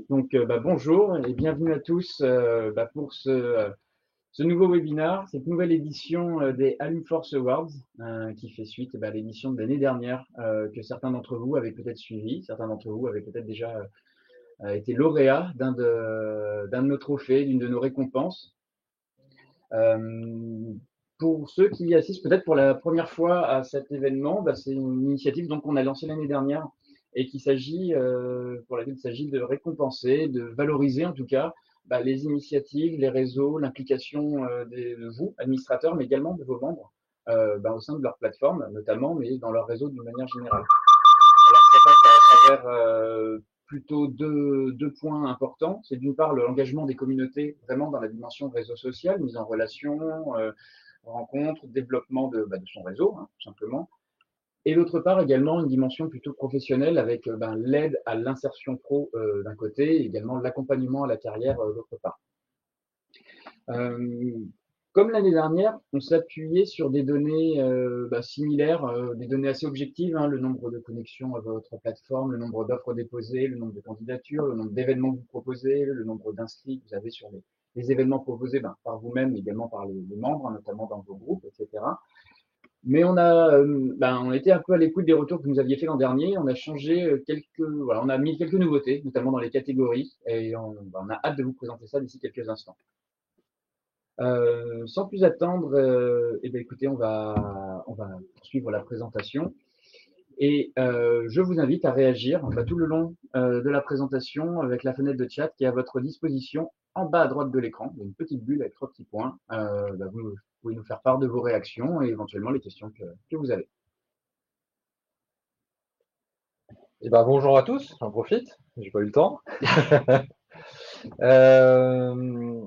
Donc, bonjour et bienvenue à tous pour ce nouveau webinaire, cette nouvelle édition des Alumforce Awards qui fait suite à l'édition de l'année dernière que certains d'entre vous avaient peut-être suivi, certains d'entre vous avaient peut-être déjà été lauréats d'un de nos trophées, d'une de nos récompenses. Euh, pour ceux qui assistent peut-être pour la première fois à cet événement, c'est une initiative donc qu'on a lancée l'année dernière et qui s'agit, pour laquelle il s'agit de récompenser, de valoriser en tout cas les initiatives, les réseaux, l'implication de vous, administrateurs, mais également de vos membres au sein de leur plateforme, notamment, mais dans leur réseau d'une manière générale. Alors, ça passe à travers plutôt deux points importants. C'est d'une part l'engagement des communautés vraiment dans la dimension réseau social, mise en relation, rencontre, développement de son réseau, hein, tout simplement. Et d'autre part également une dimension plutôt professionnelle avec l'aide à l'insertion pro d'un côté et également l'accompagnement à la carrière d'autre part. Euh, Comme l'année dernière, on s'appuyait sur des données similaires, des données assez objectives, hein, le nombre de connexions à votre plateforme, le nombre d'offres déposées, le nombre de candidatures, le nombre d'événements que vous proposez, le nombre d'inscrits que vous avez sur les événements proposés par vous-même, mais également par les membres, hein, notamment dans vos groupes, etc. Mais on était un peu à l'écoute des retours que vous aviez fait l'an dernier. On a changé voilà, on a mis quelques nouveautés, notamment dans les catégories, et on a hâte de vous présenter ça d'ici quelques instants. Sans plus attendre, écoutez, on va poursuivre la présentation. Et je vous invite à réagir tout le long de la présentation avec la fenêtre de chat qui est à votre disposition en bas à droite de l'écran. Il y a une petite bulle avec trois petits points. Vous pouvez nous faire part de vos réactions et éventuellement les questions que vous avez. Bonjour à tous, j'en profite, j'ai pas eu le temps. Euh,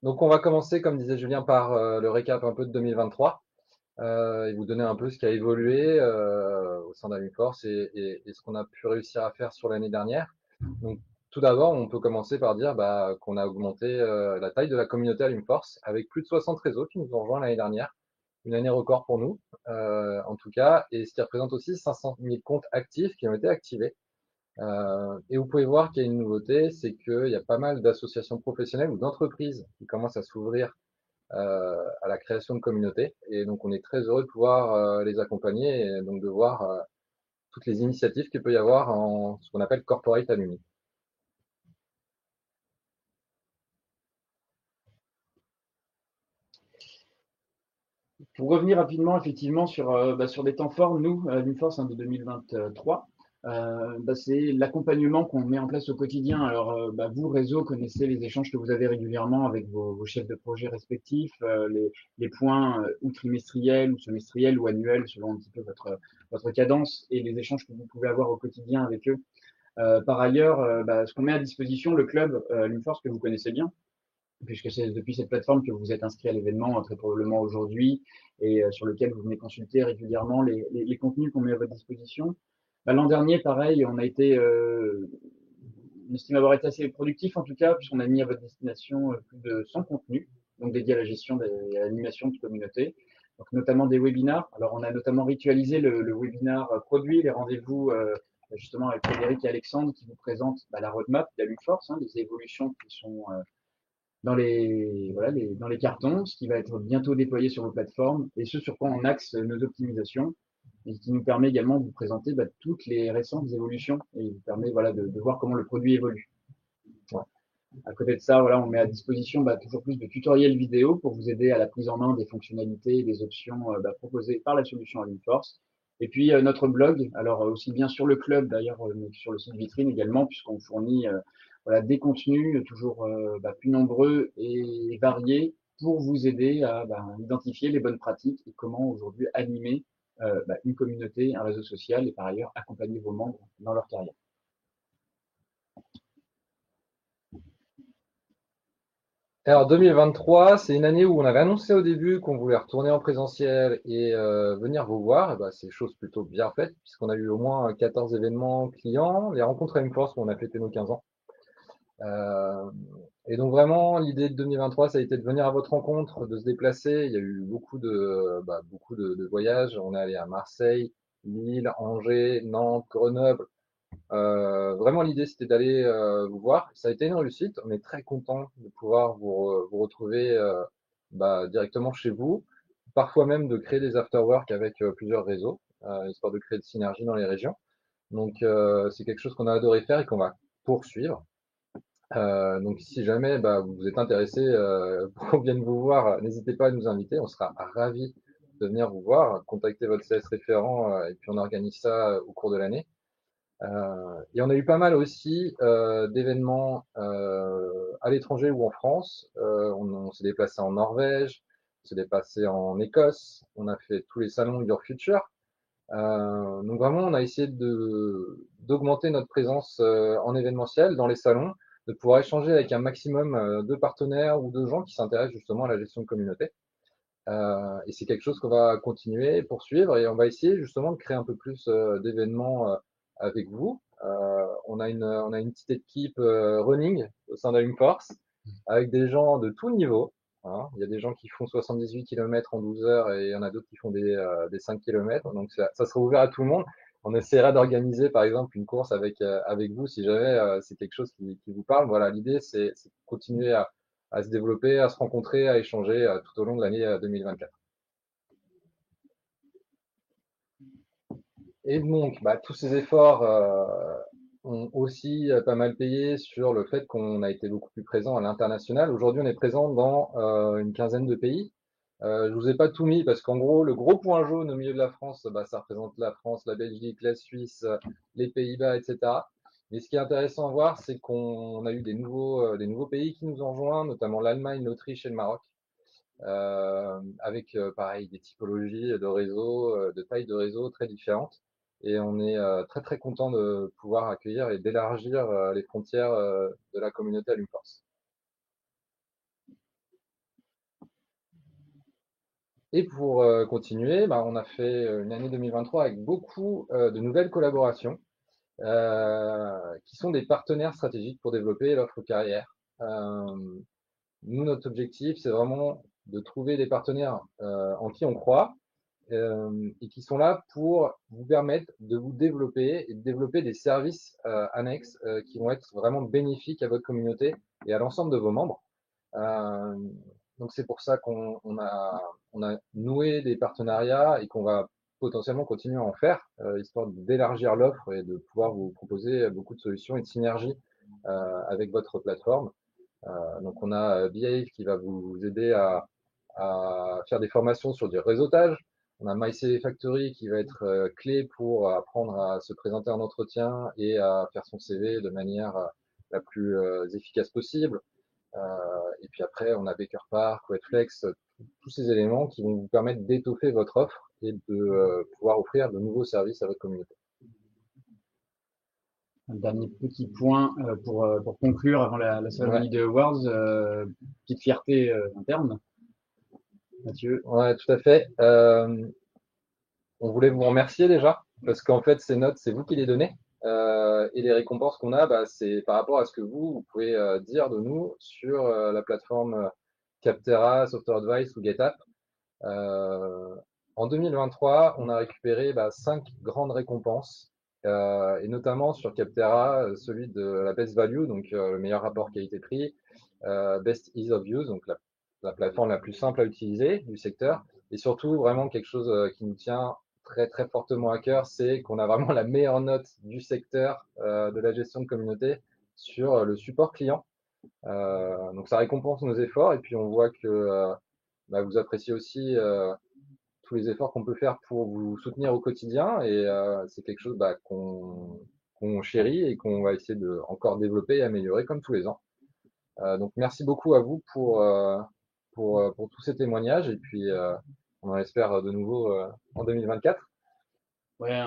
donc on va commencer, comme disait Julien, par le récap un peu de 2023 et vous donner un peu ce qui a évolué au sein d'Aluforce et ce qu'on a pu réussir à faire sur l'année dernière. Donc tout d'abord, on peut commencer par dire qu'on a augmenté la taille de la communauté Aluforce avec plus de 60 réseaux qui nous ont rejoints l'année dernière. Une année record pour nous, en tout cas, et ce qui représente aussi 500 000 comptes actifs qui ont été activés. Et vous pouvez voir qu'il y a une nouveauté, c'est qu'il y a pas mal d'associations professionnelles ou d'entreprises qui commencent à s'ouvrir à la création de communautés. Et donc, on est très heureux de pouvoir les accompagner et donc de voir toutes les initiatives qu'il peut y avoir en ce qu'on appelle corporate alumni. Pour revenir rapidement, effectivement, sur des temps forts, nous, l'Uniforce de 2023, c'est l'accompagnement qu'on met en place au quotidien. Alors, vous, réseau, connaissez les échanges que vous avez régulièrement avec vos chefs de projet respectifs, les points ou trimestriels, ou semestriels, ou annuels, selon un petit peu votre cadence, et les échanges que vous pouvez avoir au quotidien avec eux. Par ailleurs, ce qu'on met à disposition, le club, l'Uniforce que vous connaissez bien, puisque c'est depuis cette plateforme que vous êtes inscrit à l'événement très probablement aujourd'hui et sur lequel vous venez consulter régulièrement les contenus qu'on met à votre disposition. L'an dernier, pareil, on estime avoir été assez productif en tout cas, puisqu'on a mis à votre destination plus de 100 contenus, donc dédiés à la gestion et à l'animation de communauté, donc notamment des webinars. Alors on a notamment ritualisé le webinar produit, les rendez-vous justement avec Frédéric et Alexandre qui vous présentent la roadmap d'Aluforce, hein, les évolutions qui sont dans les cartons, ce qui va être bientôt déployé sur vos plateformes et ce sur quoi on axe nos optimisations et qui nous permet également de vous présenter toutes les récentes évolutions et vous permet de voir comment le produit évolue. Ouais. À côté de ça, on met à disposition toujours plus de tutoriels vidéo pour vous aider à la prise en main des fonctionnalités et des options proposées par la solution Alimforce. Et puis notre blog, alors aussi bien sur le club d'ailleurs, mais sur le site vitrine également, puisqu'on fournit des contenus toujours plus nombreux et variés pour vous aider à identifier les bonnes pratiques et comment aujourd'hui animer une communauté, un réseau social et par ailleurs accompagner vos membres dans leur carrière. Alors 2023, c'est une année où on avait annoncé au début qu'on voulait retourner en présentiel et venir vous voir. C'est chose plutôt bien faite puisqu'on a eu au moins 14 événements clients, les rencontres Aimforce où on a fêté nos 15 ans. Et donc vraiment, l'idée de 2023, ça a été de venir à votre rencontre, de se déplacer. Il y a eu beaucoup de voyages. On est allé à Marseille, Lille, Angers, Nantes, Grenoble, Vraiment, l'idée, c'était d'aller vous voir. Ça a été une réussite. On est très content de pouvoir vous retrouver directement chez vous. Parfois même de créer des after-work avec plusieurs réseaux, histoire de créer de synergie dans les régions. Donc, c'est quelque chose qu'on a adoré faire et qu'on va poursuivre. Donc, si jamais vous êtes intéressé pour qu'on vienne vous voir, n'hésitez pas à nous inviter. On sera ravis de venir vous voir. Contactez votre CS référent et puis on organise ça au cours de l'année. Et on a eu pas mal aussi d'événements à l'étranger ou en France. On s'est déplacé en Norvège, on s'est déplacé en Écosse, on a fait tous les salons Your Future. Donc vraiment, on a essayé d'augmenter notre présence en événementiel dans les salons, de pouvoir échanger avec un maximum de partenaires ou de gens qui s'intéressent justement à la gestion de communauté. Et c'est quelque chose qu'on va continuer, poursuivre, et on va essayer justement de créer un peu plus d'événements avec vous. On a une petite équipe running au sein d'Alumforce, avec des gens de tout niveau. Hein. Il y a des gens qui font 78 km en 12 heures et il y en a d'autres qui font des 5 km. Donc ça sera ouvert à tout le monde. On essaiera d'organiser par exemple une course avec vous si jamais c'est quelque chose qui vous parle. Voilà, l'idée c'est de continuer à se développer, à se rencontrer, à échanger tout au long de l'année 2024. Et donc, tous ces efforts ont aussi pas mal payé sur le fait qu'on a été beaucoup plus présent à l'international. Aujourd'hui, on est présent dans une quinzaine de pays. Je vous ai pas tout mis parce qu'en gros, le gros point jaune au milieu de la France, ça représente la France, la Belgique, la Suisse, les Pays-Bas, etc. Mais ce qui est intéressant à voir, c'est qu'on a eu des nouveaux pays qui nous ont rejoints, notamment l'Allemagne, l'Autriche et le Maroc, avec pareil des typologies de réseaux, de tailles de réseaux très différentes. Et on est très très content de pouvoir accueillir et d'élargir les frontières de la communauté Alumforce. Et pour continuer, on a fait une année 2023 avec beaucoup de nouvelles collaborations qui sont des partenaires stratégiques pour développer l'offre carrière. Nous, notre objectif, c'est vraiment de trouver des partenaires en qui on croit et qui sont là pour vous permettre de vous développer et de développer des services annexes qui vont être vraiment bénéfiques à votre communauté et à l'ensemble de vos membres. Euh, donc c'est pour ça on a noué des partenariats et qu'on va potentiellement continuer à en faire, histoire d'élargir l'offre et de pouvoir vous proposer beaucoup de solutions et de synergies avec votre plateforme. Donc on a Behave qui va vous aider à faire des formations sur du réseautage. On a MyCV Factory qui va être clé pour apprendre à se présenter en entretien et à faire son CV de manière la plus efficace possible. Et puis après, on a Baker Park, Wetflex, tous ces éléments qui vont vous permettre d'étoffer votre offre et de pouvoir offrir de nouveaux services à votre communauté. Un dernier petit point pour conclure avant la cérémonie de Awards, petite fierté interne, Mathieu. Ouais, tout à fait. On voulait vous remercier déjà, parce qu'en fait, ces notes, c'est vous qui les donnez. Et les récompenses qu'on a, c'est par rapport à ce que vous pouvez dire de nous sur la plateforme Capterra, Software Advice ou GetApp. En 2023, on a récupéré 5 grandes récompenses, et notamment sur Capterra, celui de la Best Value, donc le meilleur rapport qualité-prix, Best Ease of Use, donc la plateforme la plus simple à utiliser du secteur, et surtout vraiment quelque chose qui nous tient très très fortement à cœur, c'est qu'on a vraiment la meilleure note du secteur de la gestion de communauté sur le support client. Donc ça récompense nos efforts et puis on voit que vous appréciez aussi tous les efforts qu'on peut faire pour vous soutenir au quotidien et c'est quelque chose qu'on chérit et qu'on va essayer de encore développer et améliorer comme tous les ans. Donc merci beaucoup à vous pour tous ces témoignages et puis on en espère de nouveau en 2024. Ouais,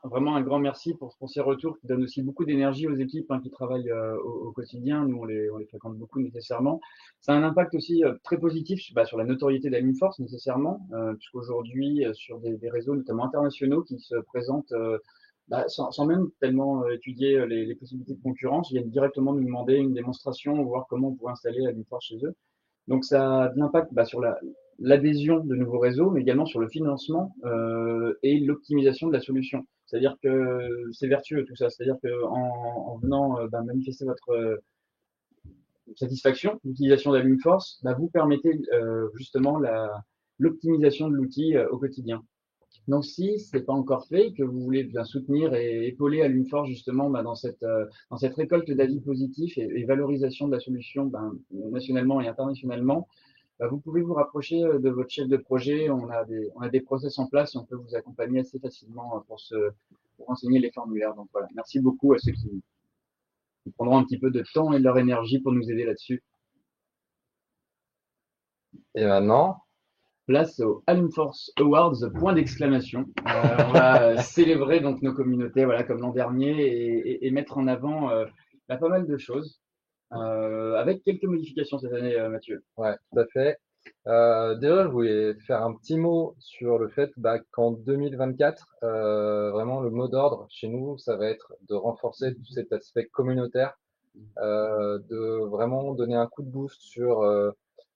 vraiment un grand merci pour ces retours qui donnent aussi beaucoup d'énergie aux équipes qui travaillent au quotidien. Nous, on les fréquente beaucoup nécessairement. Ça a un impact aussi très positif sur la notoriété d'Alumforce nécessairement, puisqu'aujourd'hui, sur des réseaux notamment internationaux qui se présentent sans même tellement étudier les possibilités de concurrence, viennent directement nous demander une démonstration, voir comment on pourrait installer Alumforce chez eux. Donc ça a de l'impact sur l'adhésion de nouveaux réseaux, mais également sur le financement et l'optimisation de la solution. C'est-à-dire que c'est vertueux tout ça. C'est-à-dire que en venant manifester votre satisfaction d'utilisation d'Alumforce, vous permettez justement l'optimisation de l'outil au quotidien. Donc, si ce n'est pas encore fait, que vous voulez bien soutenir et épauler Alumforce justement dans cette récolte d'avis positifs et valorisation de la solution nationalement et internationalement, vous pouvez vous rapprocher de votre chef de projet. On a des process en place et on peut vous accompagner assez facilement pour renseigner les formulaires. Donc voilà, merci beaucoup à ceux qui prendront un petit peu de temps et de leur énergie pour nous aider là-dessus. Et maintenant, Place au Alumforce Awards, point d'exclamation. On va célébrer donc nos communautés, voilà, comme l'an dernier, et mettre en avant pas mal de choses, avec quelques modifications cette année, Mathieu. ouais, tout à fait. Déjà, je voulais faire un petit mot sur le fait qu'en 2024, vraiment le mot d'ordre chez nous, ça va être de renforcer tout cet aspect communautaire, de vraiment donner un coup de boost sur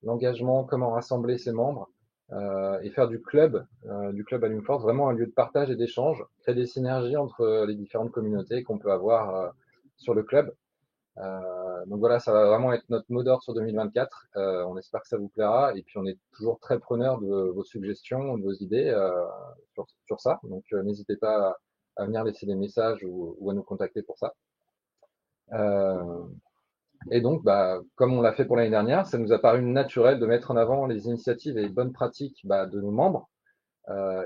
l'engagement, comment rassembler ses membres et faire du club Alumforce, vraiment un lieu de partage et d'échange, créer des synergies entre les différentes communautés qu'on peut avoir sur le club. Donc voilà, ça va vraiment être notre mot d'ordre sur 2024. On espère que ça vous plaira et puis on est toujours très preneur de vos suggestions, de vos idées sur ça. Donc n'hésitez pas à venir laisser des messages ou à nous contacter pour ça. Euh, et donc, comme on l'a fait pour l'année dernière, ça nous a paru naturel de mettre en avant les initiatives et les bonnes pratiques de nos membres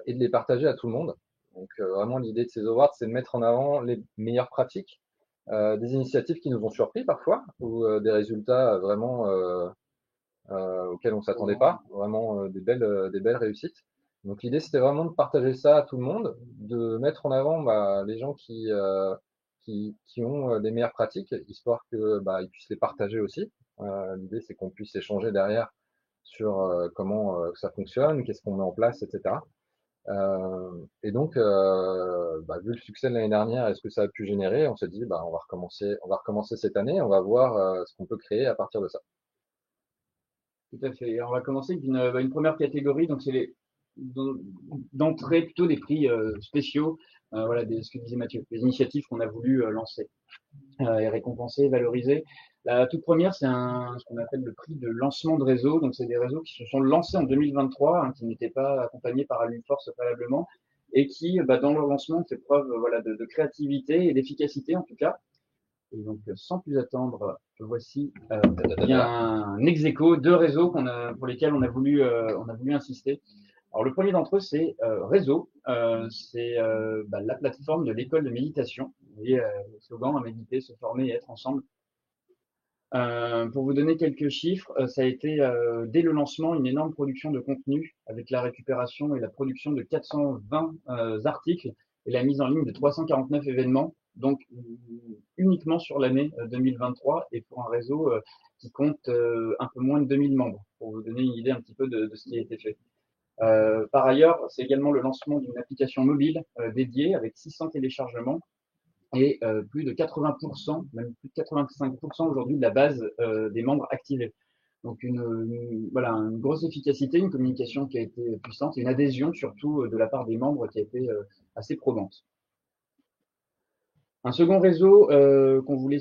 et de les partager à tout le monde. Donc vraiment, l'idée de ces awards, c'est de mettre en avant les meilleures pratiques, des initiatives qui nous ont surpris parfois, ou des résultats vraiment auxquels on s'attendait pas, vraiment des belles réussites. Donc l'idée, c'était vraiment de partager ça à tout le monde, de mettre en avant les gens qui ont des meilleures pratiques, histoire que ils puissent les partager aussi. L'idée, c'est qu'on puisse échanger derrière sur comment ça fonctionne, qu'est-ce qu'on met en place, etc. Et donc, vu le succès de l'année dernière et ce que ça a pu générer, on s'est dit, on va recommencer cette année, on va voir ce qu'on peut créer à partir de ça. Tout à fait. Et on va commencer avec une première catégorie. Donc, c'est d'entrée plutôt des prix spéciaux. Voilà, ce que disait Mathieu, les initiatives qu'on a voulu lancer et récompenser, valoriser. La toute première, c'est ce qu'on appelle le prix de lancement de réseau. Donc, c'est des réseaux qui se sont lancés en 2023, qui n'étaient pas accompagnés par Alumforce préalablement et qui, dans leur lancement, ont fait preuve voilà, de créativité et d'efficacité en tout cas. Et donc, sans plus attendre, voici bien un ex-aequo, deux réseaux pour lesquels on a voulu insister. Alors, le premier d'entre eux, c'est Réseau. C'est la plateforme de l'école de méditation. Vous voyez, le slogan, à méditer, se former et être ensemble. Pour vous donner quelques chiffres, ça a été dès le lancement une énorme production de contenu avec la récupération et la production de 420 articles et la mise en ligne de 349 événements, donc uniquement sur l'année 2023 et pour un réseau qui compte un peu moins de 2000 membres, pour vous donner une idée un petit peu de ce qui a été fait. Par ailleurs, c'est également le lancement d'une application mobile dédiée avec 600 téléchargements et plus de 80%, même plus de 85% aujourd'hui de la base des membres activés. Donc voilà, une grosse efficacité, une communication qui a été puissante et une adhésion surtout de la part des membres qui a été assez probante. Un second réseau qu'on voulait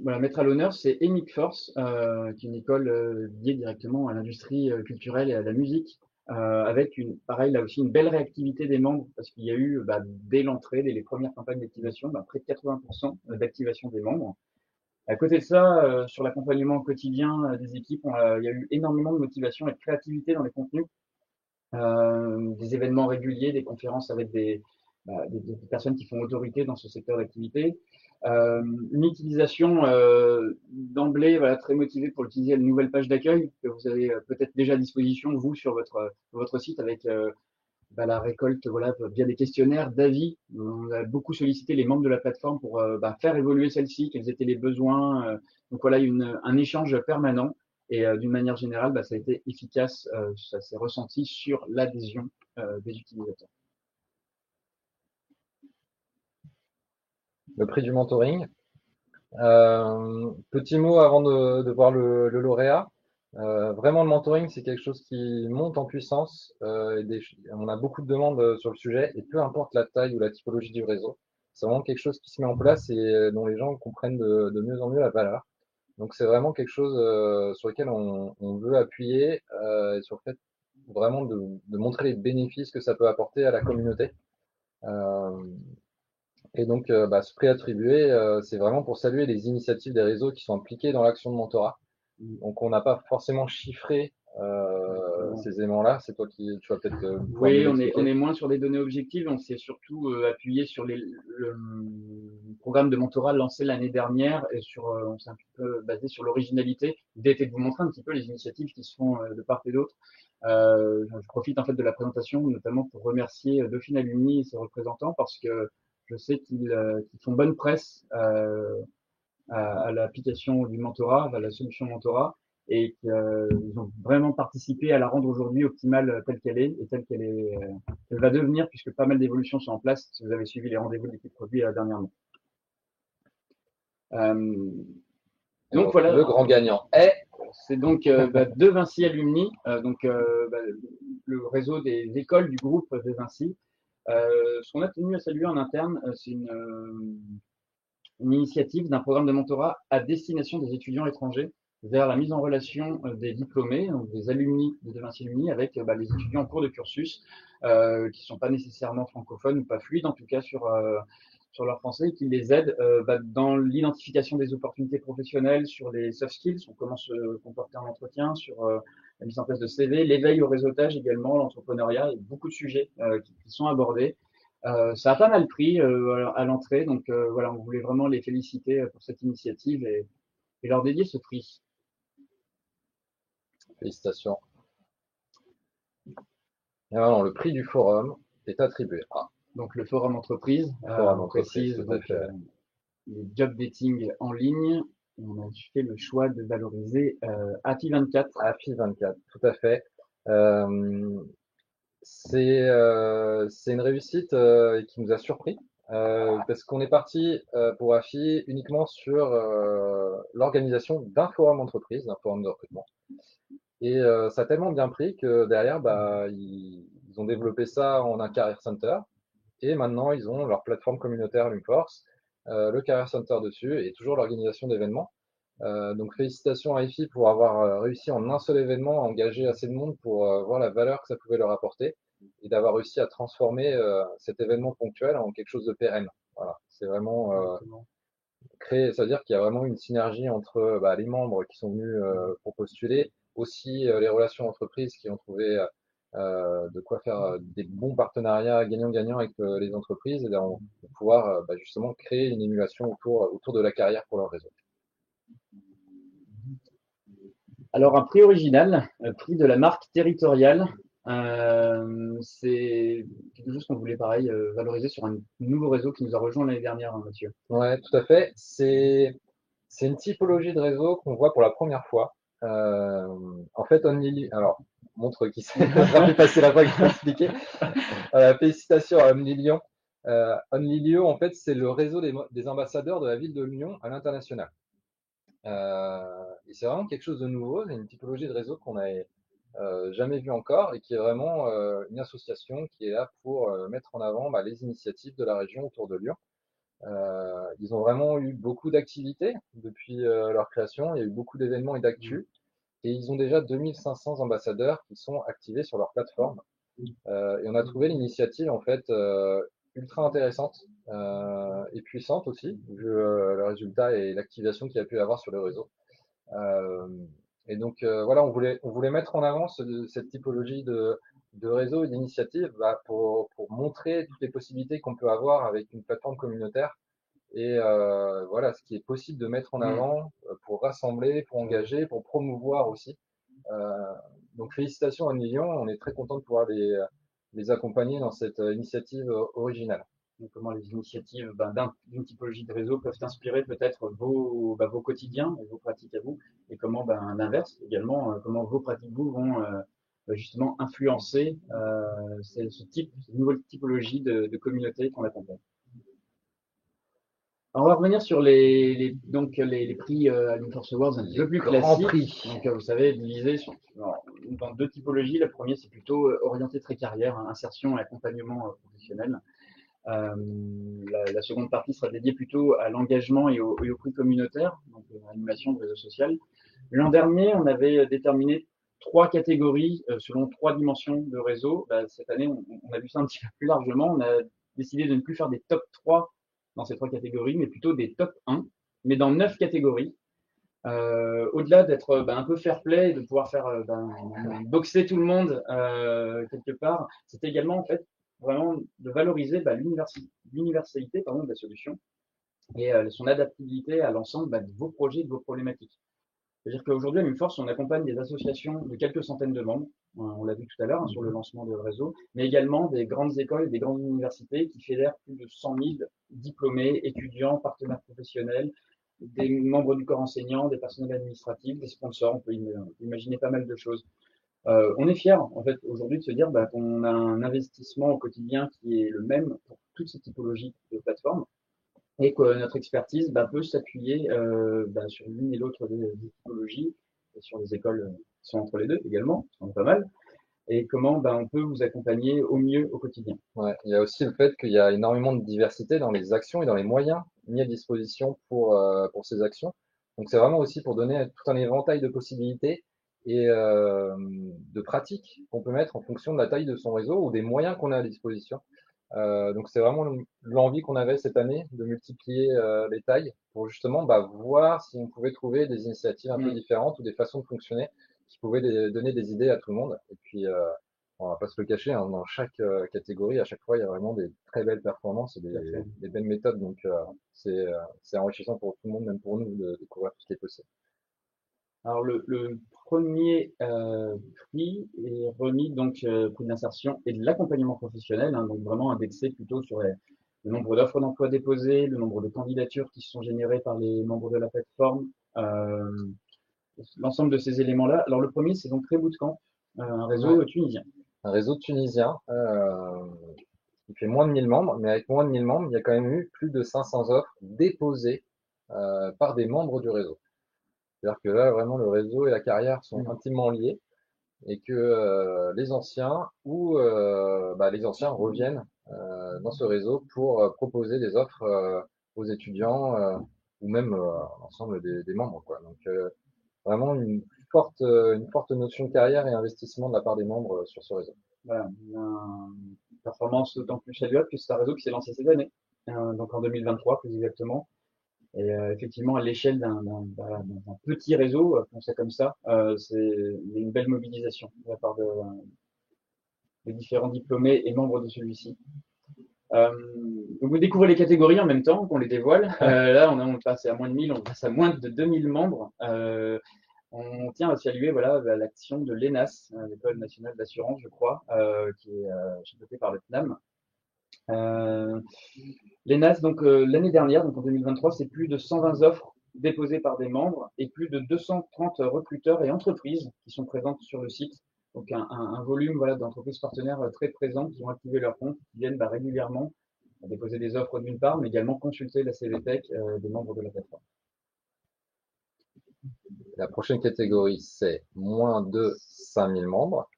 mettre à l'honneur, c'est EMIC Force, qui est une école liée directement à l'industrie culturelle et à la musique, avec pareil là aussi une belle réactivité des membres, parce qu'il y a eu dès l'entrée, dès les premières campagnes d'activation, près de 80% d'activation des membres. À côté de ça, sur l'accompagnement quotidien des équipes, il y a eu énormément de motivation et de créativité dans les contenus, des événements réguliers, des conférences avec des personnes qui font autorité dans ce secteur d'activité. Une utilisation d'emblée très motivée pour utiliser une nouvelle page d'accueil que vous avez peut-être déjà à disposition, vous, sur votre site avec la récolte via des questionnaires d'avis. On a beaucoup sollicité les membres de la plateforme pour faire évoluer celle-ci, quels étaient les besoins. Donc voilà, un échange permanent. Et d'une manière générale, ça a été efficace, ça s'est ressenti sur l'adhésion des utilisateurs. Le prix du mentoring. Petit mot avant de voir le lauréat. Vraiment, le mentoring, c'est quelque chose qui monte en puissance. On a beaucoup de demandes sur le sujet, et peu importe la taille ou la typologie du réseau, c'est vraiment quelque chose qui se met en place et dont les gens comprennent de mieux en mieux la valeur. Donc, c'est vraiment quelque chose sur lequel on veut appuyer et sur le fait vraiment de montrer les bénéfices que ça peut apporter à la communauté. Euh, et donc, ce prix attribué, c'est vraiment pour saluer les initiatives des réseaux qui sont impliqués dans l'action de mentorat. Donc, on n'a pas forcément chiffré ces éléments-là. C'est toi qui tu vas peut-être pouvoir mieux Oui, on l'expliquer. est moins sur des données objectives, on s'est surtout appuyé sur le programme de mentorat lancé l'année dernière et on s'est un petit peu basé sur l'originalité. L'idée était de vous montrer un petit peu les initiatives qui se font de part et d'autre. Je profite en fait de la présentation, notamment pour remercier Dauphine Alumni et ses représentants parce que je sais qu'ils font bonne presse à l'application du mentorat, à la solution mentorat, et qu'ils ont vraiment participé à la rendre aujourd'hui optimale telle qu'elle est et qu'elle va devenir, puisque pas mal d'évolutions sont en place, si vous avez suivi les rendez-vous de l'équipe produit dernièrement. Euh, Et donc donc, le voilà, grand gagnant est c'est donc de Vinci Alumni, le réseau des écoles du groupe de Vinci. Ce qu'on a tenu à saluer en interne, c'est une initiative d'un programme de mentorat à destination des étudiants étrangers vers la mise en relation des diplômés, donc des alumni de Vinci Alumni, avec les étudiants en cours de cursus qui ne sont pas nécessairement francophones ou pas fluides, en tout cas sur leur français, et qui les aident dans l'identification des opportunités professionnelles, sur les soft skills, sur comment se comporter en entretien, sur la mise en place de CV, l'éveil au réseautage également, l'entrepreneuriat, il y a beaucoup de sujets qui sont abordés. Ça a pas mal pris à l'entrée, donc voilà, on voulait vraiment les féliciter pour cette initiative et leur dédier ce prix. félicitations. Et alors, le prix du forum est attribué à Donc le forum entreprise, forum on entreprise, précise tout à donc fait. les job dating en ligne. On a fait le choix de valoriser API24. AFI 24, tout à fait. Euh, c'est une réussite qui nous a surpris parce qu'on est parti pour AFI uniquement sur l'organisation d'un forum entreprise, d'un forum de recrutement. Et ça a tellement bien pris que derrière, ils ont développé ça en un Career Center. Et maintenant, ils ont leur plateforme communautaire Lumforce, le Career Center dessus et toujours l'organisation d'événements. Donc félicitations à IFI pour avoir réussi en un seul événement à engager assez de monde pour voir la valeur que ça pouvait leur apporter et d'avoir réussi à transformer cet événement ponctuel en quelque chose de pérenne. Voilà, c'est vraiment créer, c'est-à-dire qu'il y a vraiment une synergie entre les membres qui sont venus pour postuler, aussi les relations entreprises qui ont trouvé de quoi faire des bons partenariats gagnant-gagnant avec les entreprises et de pouvoir justement créer une émulation autour de la carrière pour leur réseau. Alors un prix original, prix de la marque territoriale. C'est quelque chose qu'on voulait pareil valoriser sur un nouveau réseau qui nous a rejoint l'année dernière, hein, Mathieu. Ouais, tout à fait. C'est une typologie de réseau qu'on voit pour la première fois. En fait, alors, montre qui c'est, ça sera plus facile après que je expliquer. Félicitations à Only Lyon. Only Lyon, en fait, c'est le réseau des ambassadeurs de la ville de Lyon à l'international. Et c'est vraiment quelque chose de nouveau. C'est une typologie de réseau qu'on n'avait jamais vu encore et qui est vraiment une association qui est là pour mettre en avant les initiatives de la région autour de Lyon. Ils ont vraiment eu beaucoup d'activités depuis leur création. Il y a eu beaucoup d'événements et d'actu. Et ils ont déjà 2500 ambassadeurs qui sont activés sur leur plateforme. Et on a trouvé l'initiative en fait ultra intéressante et puissante aussi, vu le résultat et l'activation qu'il y a pu avoir sur le réseau. Euh, et donc voilà, on voulait mettre en avant cette typologie de réseau et d'initiative pour montrer toutes les possibilités qu'on peut avoir avec une plateforme communautaire et voilà ce qui est possible de mettre en avant pour rassembler, pour engager, pour promouvoir aussi. Euh, donc félicitations à Lyon, on est très content de pouvoir les accompagner dans cette initiative originale. Donc, comment les initiatives d'une typologie de réseau peuvent inspirer peut-être vos quotidiens et vos pratiques à vous, et comment l'inverse également, comment vos pratiques vous vont justement influencer cette nouvelle typologie de communauté qu'on accompagne. Alors, on va revenir sur donc les prix Force Awards un petit peu plus Grand classiques. Prix. Donc, vous savez, divisés dans deux typologies. La première, c'est plutôt orienté très carrière, hein, insertion et accompagnement professionnel. Euh, la seconde partie sera dédiée plutôt à l'engagement et au prix communautaire, donc animation de réseau social. L'an dernier, on avait déterminé trois catégories selon trois dimensions de réseau. Bah, cette année, on a vu ça un petit peu plus largement. On a décidé de ne plus faire des top 3 dans ces trois catégories, mais plutôt des top 1, mais dans 9 catégories. Au-delà d'être un peu fair play et de pouvoir faire boxer tout le monde quelque part, c'était également en fait vraiment de valoriser l'universalité de la solution et son adaptabilité à l'ensemble de vos projets, de vos problématiques. C'est-à-dire qu'aujourd'hui, à Force, on accompagne des associations de quelques centaines de membres, on l'a vu tout à l'heure sur le lancement de réseau, mais également des grandes écoles et des grandes universités qui fédèrent plus de 100 000 diplômés, étudiants, partenaires professionnels, des membres du corps enseignant, des personnels administratifs, des sponsors, on peut imaginer pas mal de choses. On est fiers, en fait, aujourd'hui de se dire qu'on a un investissement au quotidien qui est le même pour toutes ces typologies de plateformes et que notre expertise peut s'appuyer sur l'une et l'autre des typologies et sur les écoles qui sont entre les deux également, qui sont pas mal, et comment on peut vous accompagner au mieux au quotidien. Ouais. Il y a aussi le fait qu'il y a énormément de diversité dans les actions et dans les moyens mis à disposition pour ces actions. Donc c'est vraiment aussi pour donner tout un éventail de possibilités et de pratiques qu'on peut mettre en fonction de la taille de son réseau ou des moyens qu'on a à disposition. Donc c'est vraiment l'envie qu'on avait cette année de multiplier les tailles pour justement voir si on pouvait trouver des initiatives un peu différentes ou des façons de fonctionner qui pouvaient donner des idées à tout le monde. Et puis on va pas se le cacher, hein, dans chaque catégorie, à chaque fois, il y a vraiment des très belles performances et des belles méthodes. Donc c'est enrichissant pour tout le monde, même pour nous, de découvrir tout ce qui est possible. Alors le premier prix est remis donc prix d'insertion et de l'accompagnement professionnel, hein, donc vraiment indexé plutôt sur le nombre d'offres d'emploi déposées, le nombre de candidatures qui sont générées par les membres de la plateforme, euh, l'ensemble de ces éléments-là. Alors le premier, c'est donc Très Bootcamp, un Ouais. réseau tunisien. Un réseau tunisien qui fait moins de 1000 membres, mais avec moins de 1000 membres, il y a quand même eu plus de 500 offres déposées par des membres du réseau. C'est-à-dire que là, vraiment, le réseau et la carrière sont intimement liés et que les anciens les anciens reviennent dans ce réseau pour proposer des offres aux étudiants ou même l'ensemble des membres, quoi. Donc vraiment une forte notion de carrière et investissement de la part des membres sur ce réseau. Voilà, une performance d'autant plus saluable que c'est un réseau qui s'est lancé cette année, donc en 2023 plus exactement. Et effectivement, à l'échelle d'un petit réseau, pensé comme ça, il y a une belle mobilisation de la part des différents diplômés et membres de celui-ci. Donc vous découvrez les catégories en même temps qu'on les dévoile. Là, on passe à moins de 1000, on passe à moins de 2000 membres. On tient à saluer l'action de l'ENAS, l'École nationale d'assurance, je crois, qui est chapeautée par le CNAM. L'ENAS, donc l'année dernière, donc en 2023, c'est plus de 120 offres déposées par des membres et plus de 230 recruteurs et entreprises qui sont présentes sur le site. Donc un volume d'entreprises partenaires très présents qui ont activé leur compte, qui viennent régulièrement déposer des offres d'une part, mais également consulter la CVTech des membres de la plateforme. La prochaine catégorie, c'est moins de 5000 membres.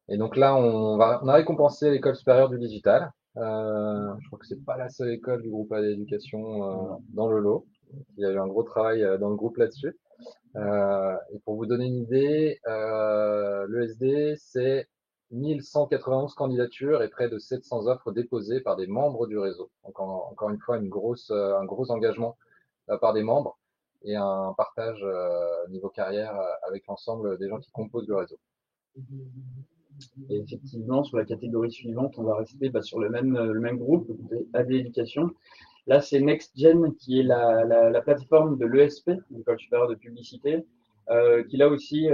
Et donc là, on a récompensé l'école supérieure du digital. Je crois que c'est pas la seule école du groupe AD Éducation dans le lot. Il y a eu un gros travail dans le groupe là-dessus. Et pour vous donner une idée, l'ESD, c'est 1191 candidatures et près de 700 offres déposées par des membres du réseau. Donc encore une fois, un gros engagement de la part des membres et un partage niveau carrière avec l'ensemble des gens qui composent le réseau. Et effectivement, sur la catégorie suivante, on va rester sur le même groupe, AD Éducation. Là, c'est NextGen qui est la plateforme de l'ESP, l'École supérieure de publicité, qui là aussi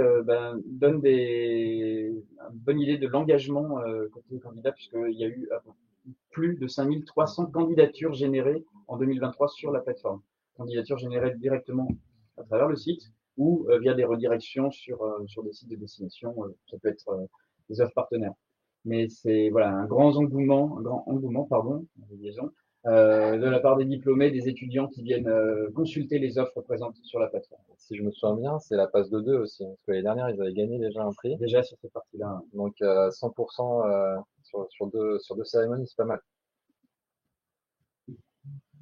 donne une bonne idée de l'engagement côté candidat, puisqu'il y a eu plus de 5300 candidatures générées en 2023 sur la plateforme. Candidatures générées directement à travers le site ou via des redirections sur des sites de destination. Ça peut être des offres partenaires. Mais c'est un grand engouement, pardon, de liaison, de la part des diplômés, des étudiants qui viennent consulter les offres présentes sur la plateforme. Si je me souviens bien, c'est la passe de 2 aussi, parce que l'année dernière, ils avaient gagné déjà un prix. Déjà sur cette partie-là. Donc 100% sur deux cérémonies, c'est pas mal.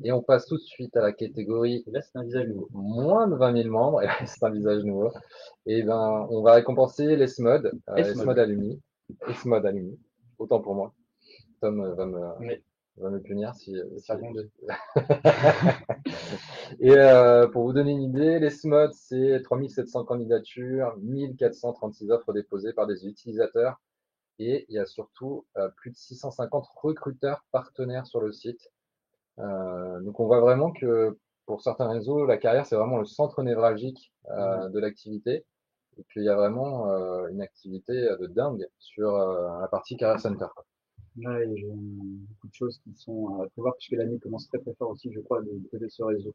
Et on passe tout de suite à la catégorie Et là, c'est un visage nouveau. moins de 20 000 membres, et c'est un visage nouveau. Et ben, on va récompenser les SMOD, S-Mode. SMOD Alumni, autant pour moi. Tom Oui, va me punir ça ronde. Et pour vous donner une idée, les SMOD, c'est 3700 candidatures, 1436 offres déposées par des utilisateurs, et il y a surtout plus de 650 recruteurs partenaires sur le site. Donc on voit vraiment que pour certains réseaux, la carrière, c'est vraiment le centre névralgique de l'activité, et qu'il y a vraiment une activité de dingue sur la partie Career Center, quoi. Ouais, il y a beaucoup de choses qui sont à prévoir puisque l'année commence très très fort aussi, je crois, de côté de ce réseau.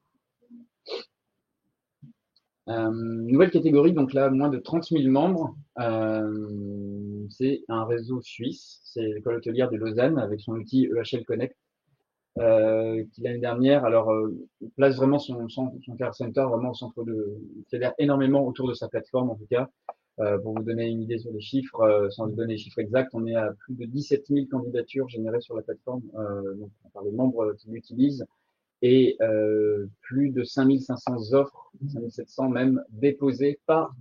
Nouvelle catégorie, donc là, moins de 30 000 membres. C'est un réseau suisse, c'est l'école hôtelière de Lausanne avec son outil EHL Connect, qui l'année dernière, alors, place vraiment son care center vraiment au centre de, il fédère énormément autour de sa plateforme en tout cas. Pour vous donner une idée sur les chiffres, sans vous donner les chiffres exacts, on est à plus de 17 000 candidatures générées sur la plateforme, donc par les membres qui l'utilisent, et plus de 5 500 offres, 5 700 même, déposées par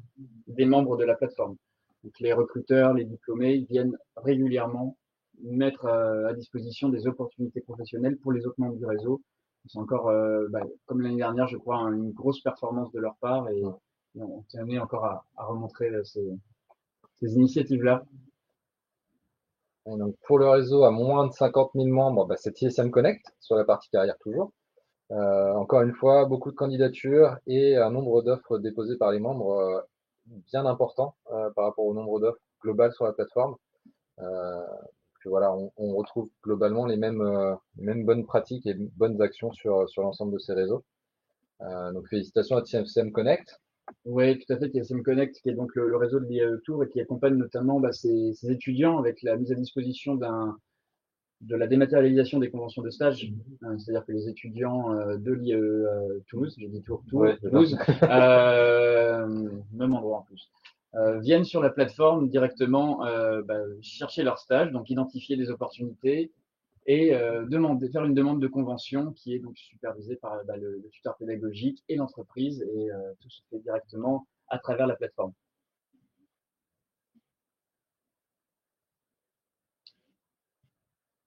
des membres de la plateforme. Donc les recruteurs, les diplômés viennent régulièrement mettre à disposition des opportunités professionnelles pour les autres membres du réseau. C'est encore, comme l'année dernière, je crois, une grosse performance de leur part et on tenait encore à remontrer ces initiatives-là. Et donc pour le réseau à moins de 50 000 membres, bah, c'est TSM Connect sur la partie carrière toujours. Encore une fois, beaucoup de candidatures et un nombre d'offres déposées par les membres bien important par rapport au nombre d'offres globales sur la plateforme. Puis voilà, on retrouve globalement les mêmes bonnes pratiques et bonnes actions sur l'ensemble de ces réseaux. Donc félicitations à TSM Connect. Oui, tout à fait. TSM Connect, qui est donc le réseau de l'IAE Tour et qui accompagne notamment ces étudiants avec la mise à disposition de la dématérialisation des conventions de stage. C'est-à-dire que les étudiants de l'IAE Toulouse, j'ai dit Ouais, Toulouse, même endroit en plus, viennent sur la plateforme directement chercher leur stage, donc identifier des opportunités et faire une demande de convention qui est donc supervisée par le tuteur pédagogique et l'entreprise et tout se fait directement à travers la plateforme.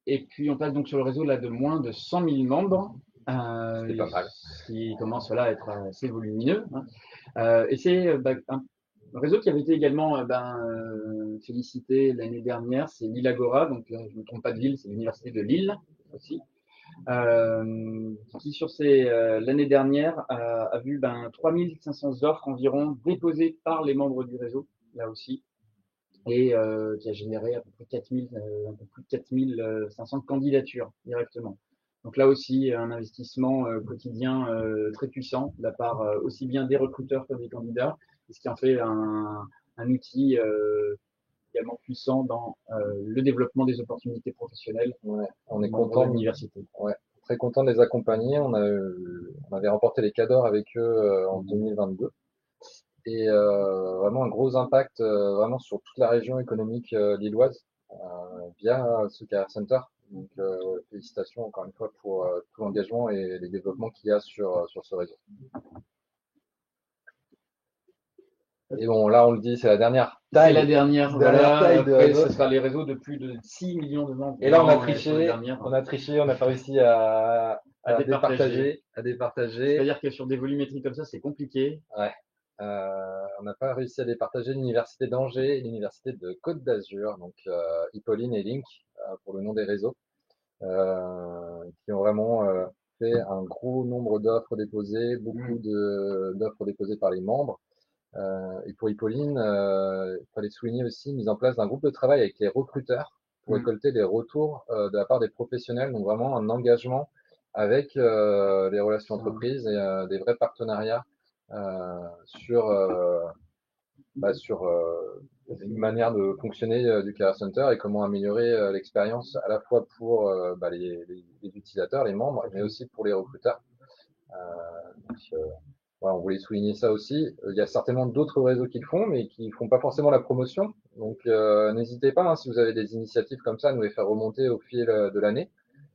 Et puis on passe donc sur le réseau là de moins de 100 000 membres, c'est pas mal. qui commence voilà, à être assez volumineux. Hein. Et c'est un réseau qui avait été également félicité l'année dernière, c'est l'Ilagora, donc je ne me trompe pas de ville, c'est l'université de Lille aussi, qui sur l'année dernière a vu 3500 offres environ déposées par les membres du réseau, là aussi, et qui a généré à peu près 4000, un peu plus de 4500 candidatures directement. Donc là aussi, un investissement quotidien très puissant de la part aussi bien des recruteurs que des candidats, ce qui en fait un outil également puissant dans le développement des opportunités professionnelles Ouais, on est membres de content, l'université. ouais, très content de les accompagner. On avait remporté les Cadors avec eux en 2022. Et vraiment un gros impact vraiment sur toute la région économique lilloise via ce Career Center. Donc félicitations encore une fois pour tout l'engagement et les développements qu'il y a sur ce réseau. Et bon, là on le dit, c'est la dernière C'est la taille, dernière, dernière voilà. taille de Après, réseau. ce sera les réseaux de plus de 6 millions de membres. Et là Non, sur les dernières, on a triché, on n'a pas réussi à départager. à départager. C'est-à-dire que sur des volumétries comme ça, c'est compliqué. Ouais. On n'a pas réussi à départager l'université d'Angers et l'université de Côte d'Azur, donc Hippolyne et Link pour le nom des réseaux, qui ont vraiment fait un gros nombre d'offres déposées, beaucoup d'offres déposées par les membres. Et pour Hippolyne, il fallait souligner aussi mise en place d'un groupe de travail avec les recruteurs pour récolter des retours de la part des professionnels, donc vraiment un engagement avec les relations entreprises et des vrais partenariats sur sur une manière de fonctionner du Career Center et comment améliorer l'expérience à la fois pour les utilisateurs, les membres, mais aussi pour les recruteurs. Donc, voilà, on voulait souligner ça aussi. Il y a certainement d'autres réseaux qui le font, mais qui font pas forcément la promotion. Donc, n'hésitez pas, hein, si vous avez des initiatives comme ça, à nous les faire remonter au fil de l'année.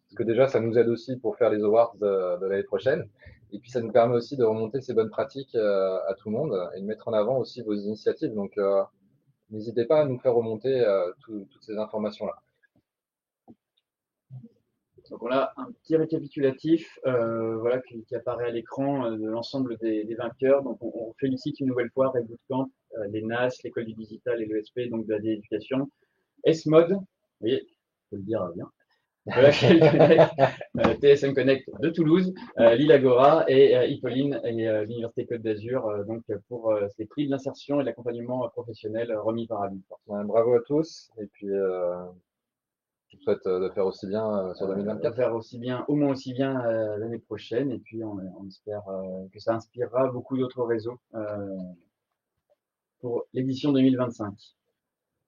Parce que déjà, ça nous aide aussi pour faire les awards de l'année prochaine. Et puis, ça nous permet aussi de remonter ces bonnes pratiques à tout le monde et de mettre en avant aussi vos initiatives. Donc, n'hésitez pas à nous faire remonter toutes ces informations-là. Donc voilà un petit récapitulatif voilà, qui apparaît à l'écran de l'ensemble des vainqueurs. Donc on félicite une nouvelle fois Red Bootcamp, l'ENAS, l'École du Digital et l'ESP, donc de la d'éducation. S-Mode, vous voyez, je peux le dire bien. TSM Connect de Toulouse, Lille Agora et Hippolyne et l'Université Côte d'Azur donc pour ces prix de l'insertion et de l'accompagnement professionnel remis par Avis. Bravo à tous et puis je vous souhaite de faire aussi bien sur 2024. Faire aussi bien, au moins aussi bien l'année prochaine et puis on espère que ça inspirera beaucoup d'autres réseaux pour l'édition 2025.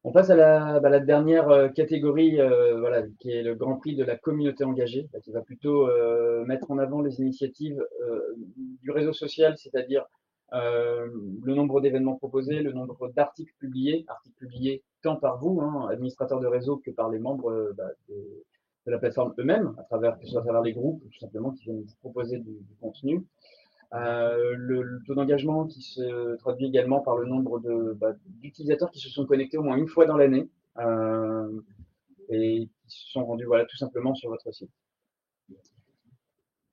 On passe à la dernière catégorie, voilà, qui est le Grand Prix de la communauté engagée, qui va plutôt mettre en avant les initiatives du réseau social, c'est-à-dire le nombre d'événements proposés, le nombre d'articles publiés tant par vous, hein, administrateurs de réseau, que par les membres de la plateforme eux-mêmes, à travers, que ce soit à travers les groupes, tout simplement, qui viennent vous proposer du contenu. Le taux d'engagement qui se traduit également par le nombre d'utilisateurs qui se sont connectés au moins une fois dans l'année et qui se sont rendus voilà, tout simplement sur votre site.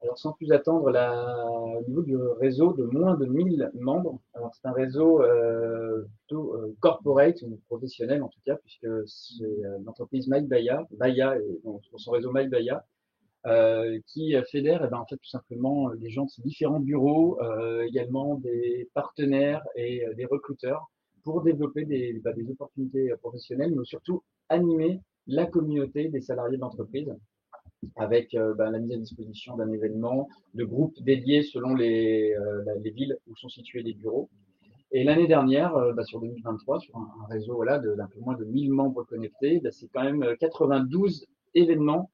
Alors sans plus attendre, au niveau du réseau de moins de 1000 membres, alors c'est un réseau plutôt corporate ou professionnel en tout cas, puisque c'est l'entreprise MyBaya, donc son réseau MyBaya, qui fédère en fait tout simplement les gens de ces différents bureaux, également des partenaires et des recruteurs pour développer des opportunités professionnelles, mais surtout animer la communauté des salariés d'entreprise avec la mise à disposition d'un événement, de groupes dédiés selon les villes où sont situés les bureaux. Et l'année dernière, sur 2023, sur un réseau voilà, d'un peu moins de 1000 membres connectés, c'est quand même 92 événements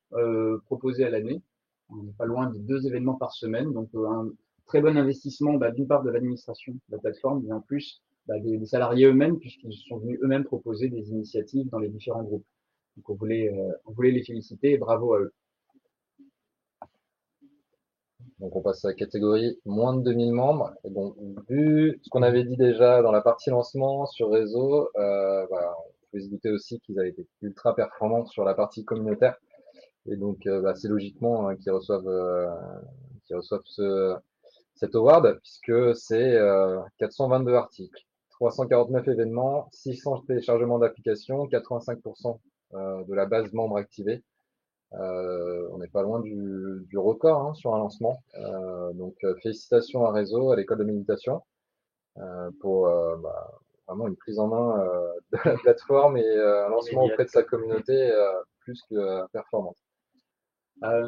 proposés à l'année. On n'est pas loin de 2 événements par semaine, donc un très bon investissement d'une part de l'administration de la plateforme, mais en plus des salariés eux-mêmes, puisqu'ils sont venus eux-mêmes proposer des initiatives dans les différents groupes. Donc on voulait les féliciter et bravo à eux. Donc on passe à la catégorie moins de 2000 membres. Et donc vu ce qu'on avait dit déjà dans la partie lancement sur réseau, on pouvait se douter aussi qu'ils avaient été ultra performants sur la partie communautaire. Et donc c'est logiquement qu'ils reçoivent cet award puisque c'est 422 articles, 349 événements, 600 téléchargements d'applications, 85% de la base membre activée. On n'est pas loin du record hein, sur un lancement. Donc félicitations à Réseau, à l'école de méditation pour vraiment une prise en main de la plateforme et un lancement auprès de sa communauté plus que performante.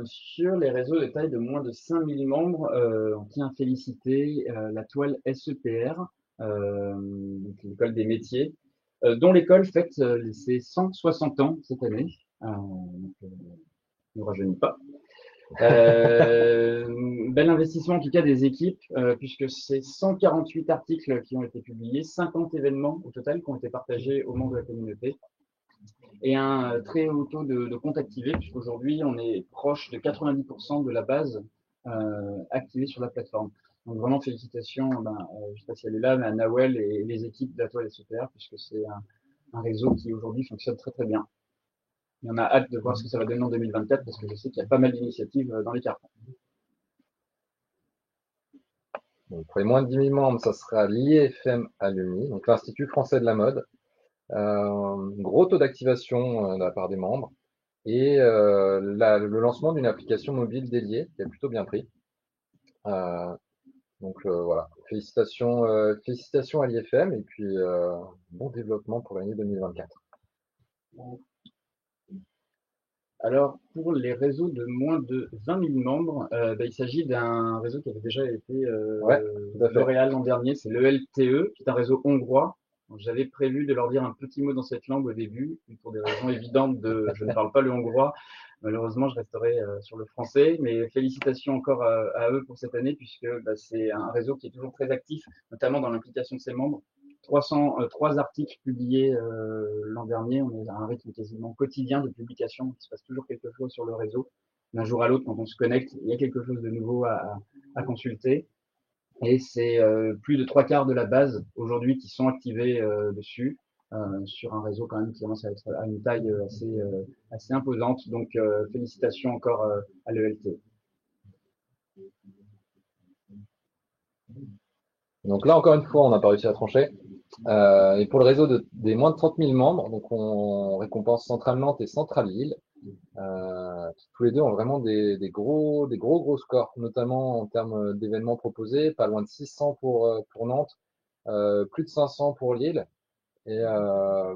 Sur les réseaux de taille de moins de 5000 membres, on tient à féliciter la toile SEPR, l'école des métiers, dont l'école fête ses 160 ans cette année. Ne rajeunit pas. Bel investissement en tout cas des équipes, puisque c'est 148 articles qui ont été publiés, 50 événements au total qui ont été partagés aux membres de la communauté, et un très haut taux de comptes activés, puisqu'aujourd'hui on est proche de 90% de la base activée sur la plateforme. Donc vraiment félicitations, je ne sais pas si elle est là, mais à Nawel et les équipes de la toile SEPR, puisque c'est un réseau qui aujourd'hui fonctionne très très bien. Et on a hâte de voir ce que ça va donner en 2024 parce que je sais qu'il y a pas mal d'initiatives dans les cartons. Donc, pour les moins de 10 000 membres, ça sera l'IFM Alumni, donc l'Institut français de la mode. Gros taux d'activation de la part des membres et le lancement d'une application mobile dédiée qui a plutôt bien pris. Donc voilà, félicitations à l'IFM et puis bon développement pour l'année 2024. Alors, pour les réseaux de moins de 20 000 membres, il s'agit d'un réseau qui avait déjà été lauréat l'an dernier, c'est le LTE, qui est un réseau hongrois, J'avais prévu de leur dire un petit mot dans cette langue au début, pour des raisons évidentes je ne parle pas le hongrois. Malheureusement, je resterai sur le français, mais félicitations encore à eux pour cette année, puisque c'est un réseau qui est toujours très actif, notamment dans l'implication de ses membres. 303 articles publiés l'an dernier, on est à un rythme quasiment quotidien de publication, il se passe toujours quelque chose sur le réseau. D'un jour à l'autre, quand on se connecte, il y a quelque chose de nouveau à consulter. Et c'est plus de 3/4 de la base aujourd'hui qui sont activés dessus, sur un réseau quand même qui commence à être à une taille assez imposante. Donc félicitations encore à l'ELT. Donc là, encore une fois, on n'a pas réussi à trancher. Et pour le réseau des moins de 30 000 membres, donc on récompense Centrale Nantes et Centrale Lille, qui tous les deux ont vraiment des gros scores, notamment en termes d'événements proposés, pas loin de 600 pour Nantes, plus de 500 pour Lille, et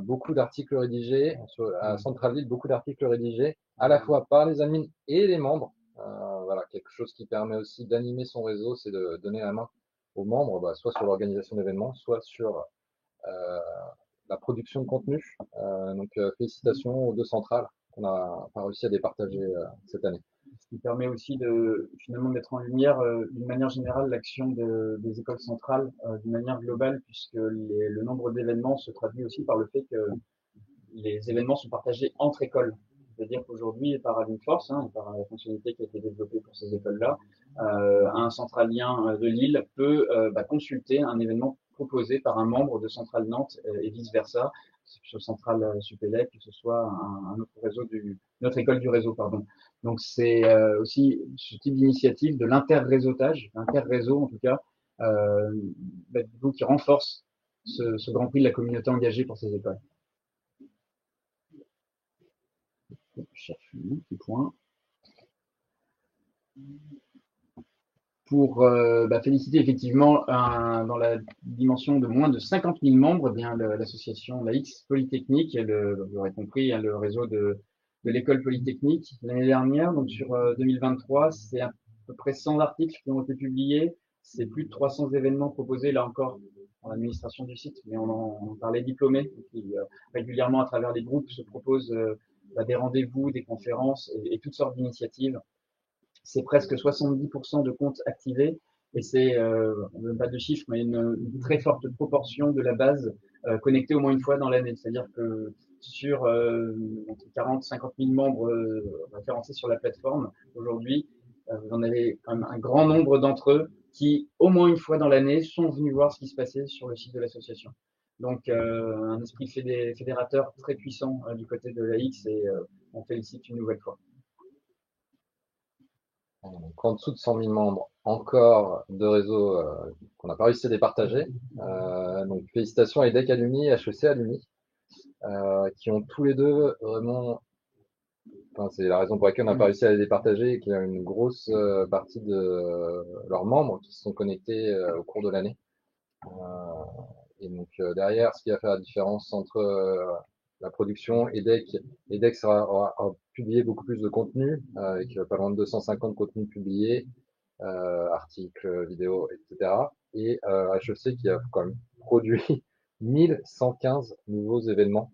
beaucoup d'articles rédigés à Centrale Lille, beaucoup d'articles rédigés à la fois par les admins et les membres. Voilà, quelque chose qui permet aussi d'animer son réseau, c'est de donner la main aux membres, soit sur l'organisation d'événements, soit sur la production de contenu. Donc félicitations aux deux centrales qu'on n'a pas réussi à départager cette année. Ce qui permet aussi de finalement mettre en lumière d'une manière générale l'action des écoles centrales d'une manière globale, puisque le nombre d'événements se traduit aussi par le fait que les événements sont partagés entre écoles. C'est-à-dire qu'aujourd'hui, par Force, par la fonctionnalité qui a été développée pour ces écoles-là, un centralien de Lille peut consulter un événement proposé par un membre de Centrale Nantes et vice-versa, sur Centrale Supélec, que ce soit un autre réseau notre école du réseau, pardon. Donc c'est aussi ce type d'initiative de l'inter-réseautage, l'inter-réseau en tout cas, qui renforce ce Grand Prix de la communauté engagée pour ces écoles. Je cherche un petit point. Pour féliciter effectivement dans la dimension de moins de 50 000 membres, l'association Laïcs Polytechnique, vous l'aurez compris, le réseau de l'école polytechnique. L'année dernière, donc sur 2023, c'est à peu près 100 articles qui ont été publiés, c'est plus de 300 événements proposés, là encore, dans l'administration du site, mais on en parlait diplômés, qui régulièrement à travers les groupes se proposent des rendez-vous, des conférences et toutes sortes d'initiatives. C'est presque 70% de comptes activés et c'est, on ne donne pas de chiffres, mais une très forte proportion de la base connectée au moins une fois dans l'année. C'est-à-dire que sur entre 40-50 000 membres référencés sur la plateforme aujourd'hui, vous en avez quand même un grand nombre d'entre eux qui, au moins une fois dans l'année, sont venus voir ce qui se passait sur le site de l'association. Donc un esprit fédérateur très puissant du côté de l'AX et on félicite une nouvelle fois. Donc, en dessous de 100 000 membres, encore deux réseaux qu'on n'a pas réussi à départager. Donc félicitations à EDEC Alumni et HEC Alumni, qui ont tous les deux vraiment, enfin, c'est la raison pour laquelle on n'a pas réussi à les départager, et qu'il y a une grosse partie de leurs membres qui se sont connectés au cours de l'année. Et donc derrière, ce qui va faire la différence entre la production, EDEC aura publié beaucoup plus de contenu, avec pas loin de 250 contenus publiés, articles, vidéos, etc. Et HEC qui a quand même produit 1115 nouveaux événements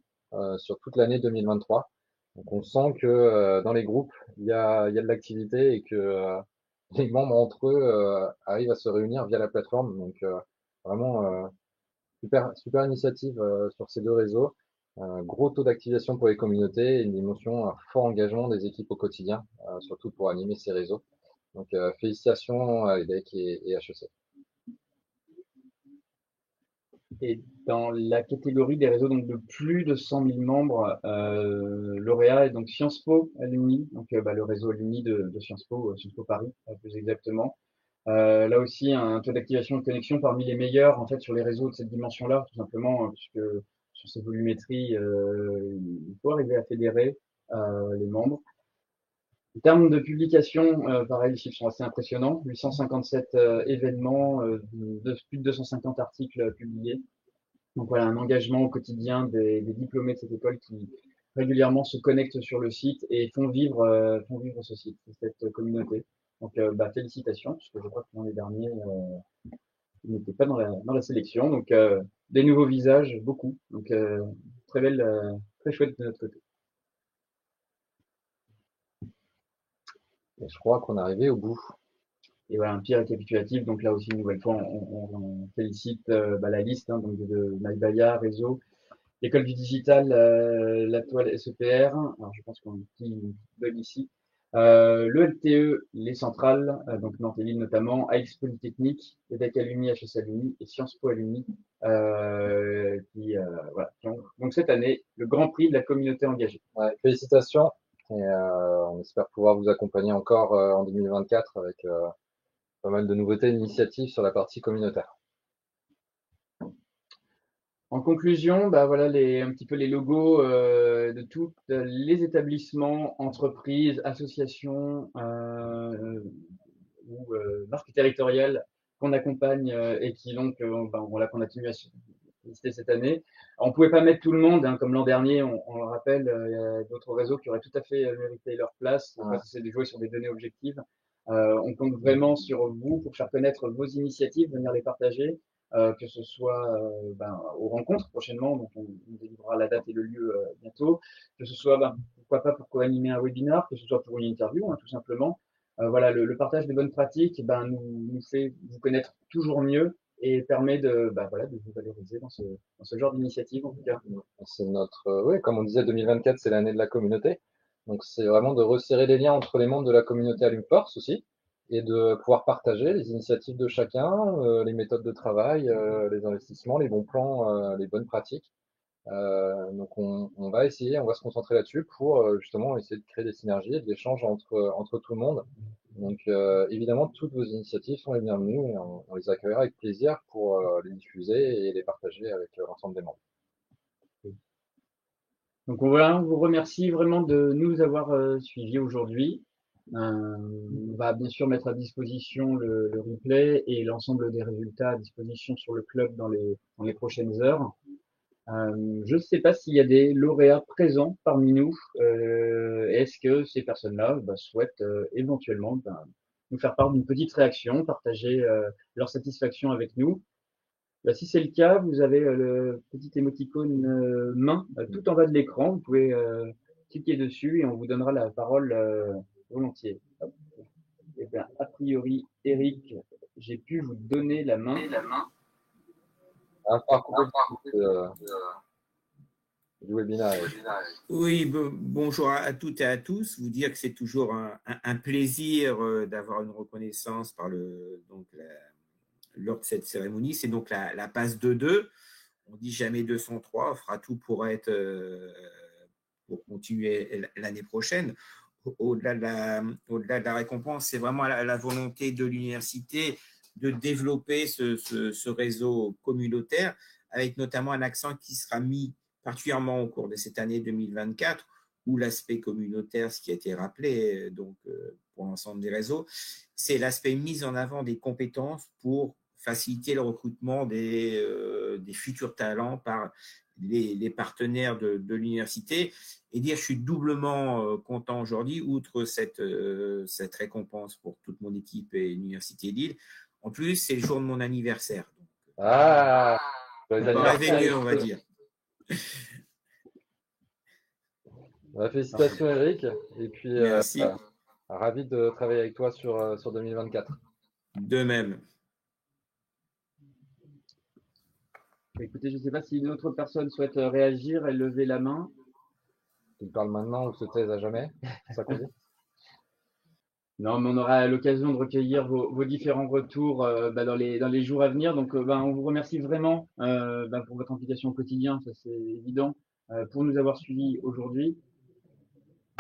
sur toute l'année 2023. Donc on sent que dans les groupes, il y a de l'activité et que les membres entre eux arrivent à se réunir via la plateforme. Donc vraiment super initiative sur ces deux réseaux. Gros taux d'activation pour les communautés et une dimension, un fort engagement des équipes au quotidien, surtout pour animer ces réseaux. Donc félicitations à EDEC et HEC. Et dans la catégorie des réseaux donc de plus de 100 000 membres, lauréat est donc Sciences Po Alumni, donc le réseau Alumni de Sciences Po Paris, plus exactement. Là aussi, un taux d'activation de connexion parmi les meilleurs en fait sur les réseaux de cette dimension-là, tout simplement, puisque sur ces volumétries, il faut arriver à fédérer les membres. En termes de publication, pareil, les chiffres sont assez impressionnants. 857 événements, plus de 250 articles publiés. Donc voilà, un engagement au quotidien des diplômés de cette école qui régulièrement se connectent sur le site et font vivre ce site, cette communauté. Donc félicitations, parce que je crois que l'année dernière, ils n'étaient pas dans la sélection. Donc des nouveaux visages, beaucoup. Donc très belle, très chouette de notre côté. Et je crois qu'on est arrivé au bout. Et voilà, un petit récapitulatif. Donc là aussi, une nouvelle fois, on félicite la liste donc de Maïbaya, Réseau, l'École du Digital, la Toile SEPR. Alors je pense qu'on a un petit bug ici. Le LTE, les centrales, donc Nantes et Lille notamment, AX Polytechnique, EDEC Alumni, HS Alumni et Sciences Po Alumni, voilà, qui ont donc cette année le Grand Prix de la communauté engagée. Ouais, félicitations et on espère pouvoir vous accompagner encore en 2024 avec pas mal de nouveautés et d'initiatives sur la partie communautaire. En conclusion, bah voilà un petit peu les logos de tous les établissements, entreprises, associations ou marques territoriales qu'on accompagne et qui donc voilà, qu'on a tenu à lister cette année. On pouvait pas mettre tout le monde, hein, comme l'an dernier, on le rappelle, il y a d'autres réseaux qui auraient tout à fait mérité leur place. On va essayer de jouer sur des données objectives. On compte vraiment sur vous pour faire connaître vos initiatives, venir les partager, que ce soit aux rencontres prochainement, donc on délivrera la date et le lieu bientôt, que ce soit pourquoi pas pour co-animer un webinar, que ce soit pour une interview, hein, tout simplement. Voilà, le partage des bonnes pratiques nous fait vous connaître toujours mieux et permet voilà, de vous valoriser dans ce genre d'initiative, en tout cas. C'est oui, comme on disait, 2024, c'est l'année de la communauté. Donc, c'est vraiment de resserrer les liens entre les membres de la communauté Alumforce aussi et de pouvoir partager les initiatives de chacun, les méthodes de travail, les investissements, les bons plans, les bonnes pratiques. Donc, on va essayer, on va se concentrer là-dessus pour justement essayer de créer des synergies et de l'échange entre tout le monde. Donc, évidemment, toutes vos initiatives sont les bienvenues et on les accueillera avec plaisir pour les diffuser et les partager avec l'ensemble des membres. Donc on vous remercie vraiment de nous avoir suivis aujourd'hui. On va bien sûr mettre à disposition le replay et l'ensemble des résultats à disposition sur le club dans les prochaines heures. Je ne sais pas s'il y a des lauréats présents parmi nous. Est-ce que ces personnes-là souhaitent éventuellement nous faire part d'une petite réaction, partager leur satisfaction avec nous? Si c'est le cas, vous avez le petit émoticône main tout en bas de l'écran. Vous pouvez cliquer dessus et on vous donnera la parole volontiers. Hop. Eh bien, a priori, Eric, j'ai pu vous donner la main. Du webinaire. Oui, bonjour à toutes et à tous. Vous dire que c'est toujours un plaisir d'avoir une reconnaissance lors de cette cérémonie. C'est donc la passe 2-2. On dit jamais 203. On fera tout pour continuer l'année prochaine. Au-delà de la récompense, c'est vraiment la volonté de l'université de développer ce réseau communautaire, avec notamment un accent qui sera mis particulièrement au cours de cette année 2024, où l'aspect communautaire, ce qui a été rappelé pour l'ensemble des réseaux, c'est l'aspect mise en avant des compétences pour faciliter le recrutement des futurs talents par les partenaires de l'université. Et dire, je suis doublement content aujourd'hui, outre cette récompense pour toute mon équipe et l'Université Lille. En plus, c'est le jour de mon anniversaire. On va rêver mieux, on va dire. Félicitations Eric, et puis merci. Ravi de travailler avec toi sur 2024. De même. Écoutez, je ne sais pas si d'autres personnes souhaitent réagir et lever la main. Tu parles maintenant ou se taise à jamais, ça qu'on dit. Non, mais on aura l'occasion de recueillir vos différents retours dans les jours à venir. Donc, on vous remercie vraiment pour votre implication au quotidien, ça c'est évident, pour nous avoir suivis aujourd'hui.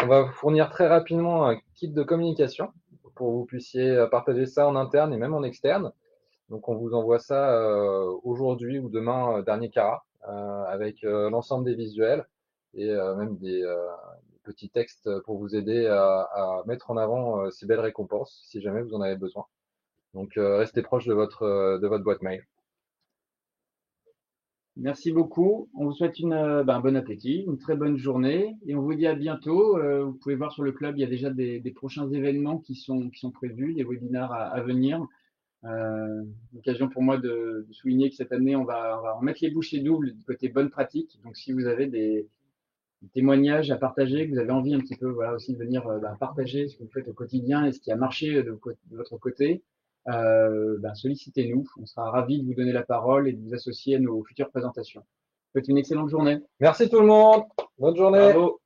On va vous fournir très rapidement un kit de communication pour que vous puissiez partager ça en interne et même en externe. Donc, on vous envoie ça aujourd'hui ou demain, dernier carat, avec l'ensemble des visuels et même des petits textes pour vous aider à mettre en avant ces belles récompenses si jamais vous en avez besoin. Donc, restez proche de votre boîte mail. Merci beaucoup. On vous souhaite un bon appétit, une très bonne journée et on vous dit à bientôt. Vous pouvez voir sur le club, il y a déjà des prochains événements qui sont prévus, des webinaires à venir. L'occasion pour moi de souligner que cette année, on va remettre les bouchées doubles du côté bonne pratique. Donc, si vous avez des témoignages à partager, que vous avez envie un petit peu, voilà, aussi de venir partager ce que vous faites au quotidien et ce qui a marché de votre côté, sollicitez-nous. On sera ravis de vous donner la parole et de vous associer à nos futures présentations. Je vous souhaite une excellente journée. Merci tout le monde. Bonne journée. Bravo.